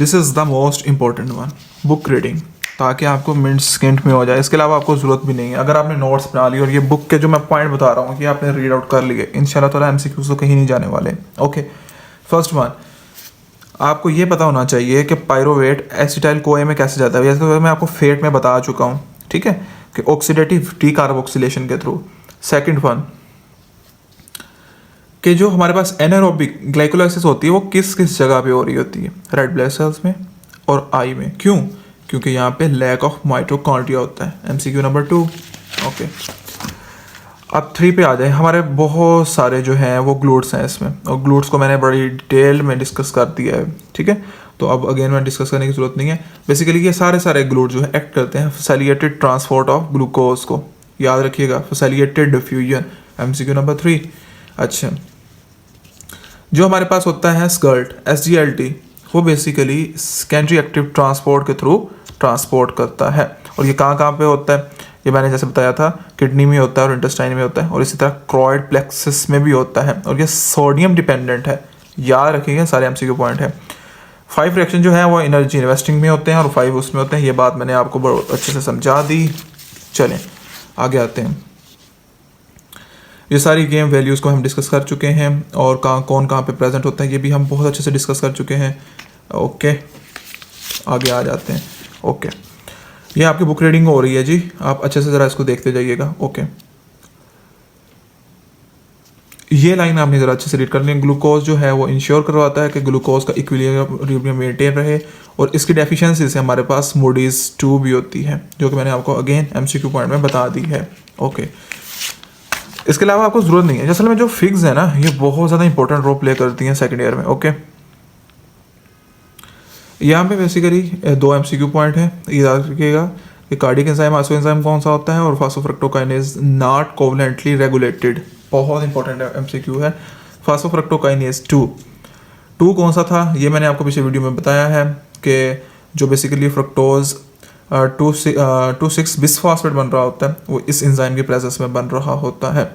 This is the most important one, book reading, ताकि आपको minute second में हो जाए। इसके अलावा आपको ज़रूरत भी नहीं है। अगर आपने नोट्स बना ली और ये बुक के जो मैं पॉइंट बता रहा हूँ कि आपने रीड आउट कर लिए, इंशाल्लाह ताला MCQs तो कहीं नहीं जाने वाले। ओके, फर्स्ट वन, आपको ये पता होना चाहिए कि पायरोवेट एसिटाइल कोए में कैसे जाता है। जैसे तो मैं आपको फेट में बता चुका हूँ, ठीक है, कि ऑक्सीडेटिव डीकार्बोक्सिलेशन के थ्रू। सेकंड वन, कि जो हमारे पास एनारोबिक ग्लाइकोलाइसिस होती है वो किस किस जगह पे हो रही होती है, रेड ब्लड सेल्स में और आई में। क्यों? क्योंकि यहाँ पे लैक ऑफ माइटोकॉन्ड्रिया होता है। MCQ number 2। ओके, अब 3 पे आ जाए। हमारे बहुत सारे जो हैं वो ग्लूट्स हैं इसमें, और ग्लूट्स को मैंने बड़ी डिटेल में डिस्कस कर दिया है, ठीक है, तो अब अगेन मैं डिस्कस करने की जरूरत नहीं है। बेसिकली ये सारे ग्लूट जो है एक्ट करते हैं फैसिलिटेटेड ट्रांसपोर्ट ऑफ ग्लूकोज को, याद रखिएगा, फैसिलिटेटेड डिफ्यूजन, MCQ नंबर 3। अच्छा, जो हमारे पास होता है SGLT, SGLT, वो बेसिकली सेकेंडरी एक्टिव ट्रांसपोर्ट के थ्रू ट्रांसपोर्ट करता है। और ये कहाँ पे होता है? ये मैंने जैसे बताया था, किडनी में होता है और इंटेस्टाइन में होता है, और इसी तरह क्रोइड प्लेक्सस में भी होता है, और ये सोडियम डिपेंडेंट है। याद रखिएगा, सारे MCQ पॉइंट है। 5 रिएक्शन जो है वो एनर्जी इन्वेस्टिंग में होते हैं और 5 उसमें होते हैं। ये बात मैंने आपको बहुत अच्छे से समझा दी। चलें आगे आते हैं। ये सारी गेम वैल्यूज़ को हम डिस्कस कर चुके हैं, और कौन कहाँ पे प्रेजेंट होता है ये भी हम बहुत अच्छे से डिस्कस कर चुके हैं। ओके, आगे आ जाते हैं। ओके, ये आपकी बुक रीडिंग हो रही है जी, आप अच्छे से ज़रा इसको देखते जाइएगा। ओके, ये लाइन आपने ज़रा अच्छे से रीड कर ली। ग्लूकोज जो है वो इंश्योर करवाता है कि ग्लूकोज का इक्विलिब्रियम मेंटेन रहे, और इसकी डेफिशिएंसी से हमारे पास मूडीज़ 2 भी होती है, जो कि मैंने आपको अगेन MCQ पॉइंट में बता दी है। ओके, इसके अलावा आपको ज़रूरत नहीं है। असल में जो फिग्स है ना, ये बहुत ज़्यादा इंपॉर्टेंट रोल प्ले करती हैं सेकेंड ईयर में। ओके, यहाँ पे बेसिकली 2 MCQ पॉइंट है, याद रखिएगा कि कार्डिक एंजाइम, आइसो एंजाइम कौन सा होता है, और फास्फोफ्रक्टोकाइनेज नॉट कोवलेंटली रेगुलेटेड, बहुत इंपॉर्टेंट MCQ है। फास्फोफ्रक्टोकाइनेज 2 कौन सा था, ये मैंने आपको पिछले वीडियो में बताया है कि जो बेसिकली फ्रक्टोज 2,6 बिसफॉस्फेट बन रहा होता है, वो इस एंजाइम की प्रेजेंस में बन रहा होता है।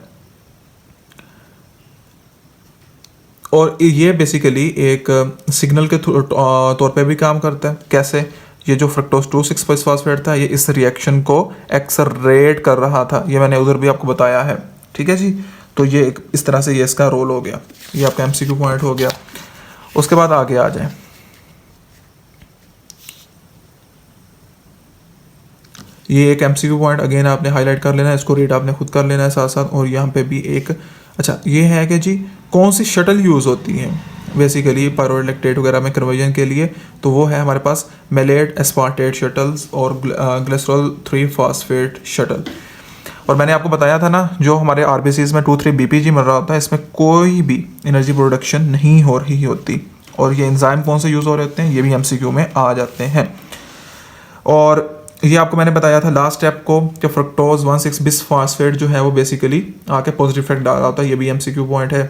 और ये बेसिकली एक सिग्नल के तौर पे भी काम करता है। कैसे? ये जो फ्रक्टोज 2,6 बिसफॉस्फेट था, ये इस रिएक्शन को एक्सलरेट कर रहा था, ये मैंने उधर भी आपको बताया है, ठीक है जी। तो ये इस तरह से ये इसका रोल हो गया, ये आपका MCQ पॉइंट हो गया। उसके बाद आगे आ जाए। ये एक MCQ पॉइंट अगेन आपने हाईलाइट कर लेना है, इसको रीड आपने खुद कर लेना है साथ साथ। और यहाँ पे भी एक अच्छा ये है कि जी कौन सी शटल यूज़ होती है बेसिकली पायरोवेट लैक्टेट वगैरह में कन्वर्जन के लिए, तो वो है हमारे पास मेलेट एस्पार्टेट शटल्स और ग्लिसरॉल 3 फॉस्फेट शटल। और मैंने आपको बताया था ना, जो हमारे RBCs में 2,3 BPG मिल रहा होता है, इसमें कोई भी एनर्जी प्रोडक्शन नहीं हो रही होती। और ये एंजाइम कौन से यूज़ हो रहे होते हैं, ये भी MCQ में आ जाते हैं। और ये आपको मैंने बताया था लास्ट स्टेप को कि फ्रक्टोज 1,6 बिसफॉस्फेट जो है वो बेसिकली आके पॉजिटिव इफेक्ट डाल रहा होता है, ये भी MCQ पॉइंट है।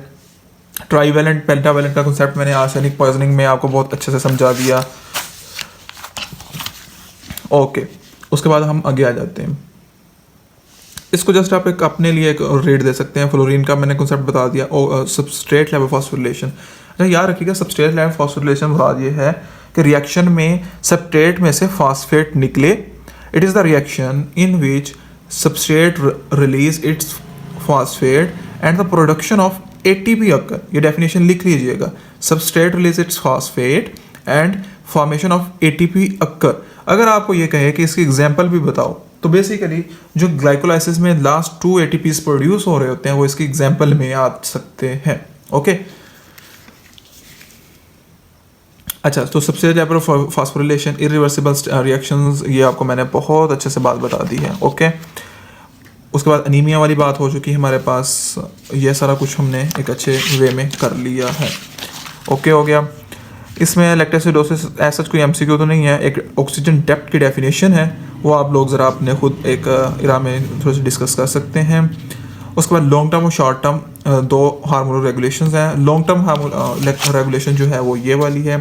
ट्राईवेलेंट पेंटावेलेंट का कंसेप्ट मैंने आर्सेनिक पॉइजनिंग में आपको बहुत अच्छे से समझा दिया। ओके, उसके बाद हम आगे आ जाते हैं। इसको जस्ट आप एक अपने लिए एक रेट दे सकते हैं। फ्लोरीन का मैंने कंसेप्ट बता दिया। सबस्ट्रेट लेवल फॉस्फोरिलेशन, अच्छा याद रखिएगा, सबस्ट्रेट लेवल फॉस्फोरिलेशन मुराद ये है कि रिएक्शन में सबस्ट्रेट में से फॉस्फेट निकले। It is the reaction in which substrate release it's phosphate and the production of ATP अकर। ये डेफिनेशन लिख लीजिएगा, substrate release it's phosphate and formation of ATP अकर। अगर आपको ये कहे कि इसकी एग्जांपल भी बताओ, तो बेसिकली जो ग्लाइकोलाइसिस में लास्ट 2 ATPs प्रोड्यूस हो रहे होते हैं वो इसकी एग्जांपल में आ सकते हैं। ओके, अच्छा, तो सबसे लेवल फॉस्फोरिलेशन, इरिवर्सिबल रिएक्शंस, ये आपको मैंने बहुत अच्छे से बात बता दी है। ओके, उसके बाद एनीमिया वाली बात हो चुकी है हमारे पास। ये सारा कुछ हमने एक अच्छे वे में कर लिया है। ओके हो गया। इसमें लैक्टोसिडोसिस ऐसा कोई MCQ तो नहीं है, एक ऑक्सीजन डेप्थ की डेफिनेशन है, वो आप लोग ज़रा अपने खुद एक इरा में थोड़ा सा डिस्कस कर सकते हैं। उसके बाद लॉन्ग टर्म और शॉर्ट टर्म 2 हार्मोनल रेगुलेशंस हैं। लॉन्ग टर्म हार्मोनल रेगुलेशन जो है वो ये वाली है।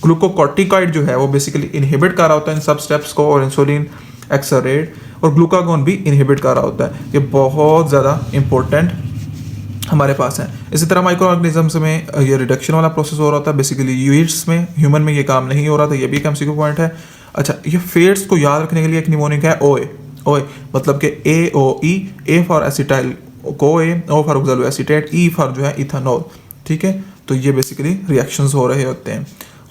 ग्लूकोकॉर्टिकॉइड जो है वो बेसिकली इनहिबिट कर रहा होता है इन सब स्टेप्स को, और इंसुलिन एक्सलरेट, और ग्लूकागोन भी इनहिबिट कर रहा होता है। ये बहुत ज़्यादा इंपॉर्टेंट हमारे पास है। इसी तरह माइक्रो ऑर्गेनिजम्स में ये रिडक्शन वाला प्रोसेस हो रहा होता है बेसिकली यूनिट्स में, ह्यूमन में ये काम नहीं हो रहा था, ये भी एक एमसीक्यू पॉइंट है। अच्छा, ये फेट्स को याद रखने के लिए एक निमोनिक है ओए। ओए मतलब कि AOE, A for acetyl CoA, O for oxaloacetate, E for जो है इथानॉल। ठीक है, तो ये बेसिकली रिएक्शंस हो रहे होते हैं।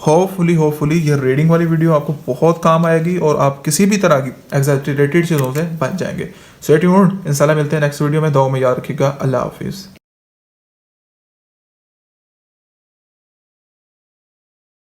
होपफुली ये रीडिंग वाली वीडियो आपको बहुत काम आएगी और आप किसी भी तरह की एग्जैजरेटेड चीज़ों से बच जाएंगे। स्टे ट्यून्ड, इंशाल्लाह मिलते हैं नेक्स्ट वीडियो में। दुआ में याद रखिएगा। अल्लाह हाफिज़।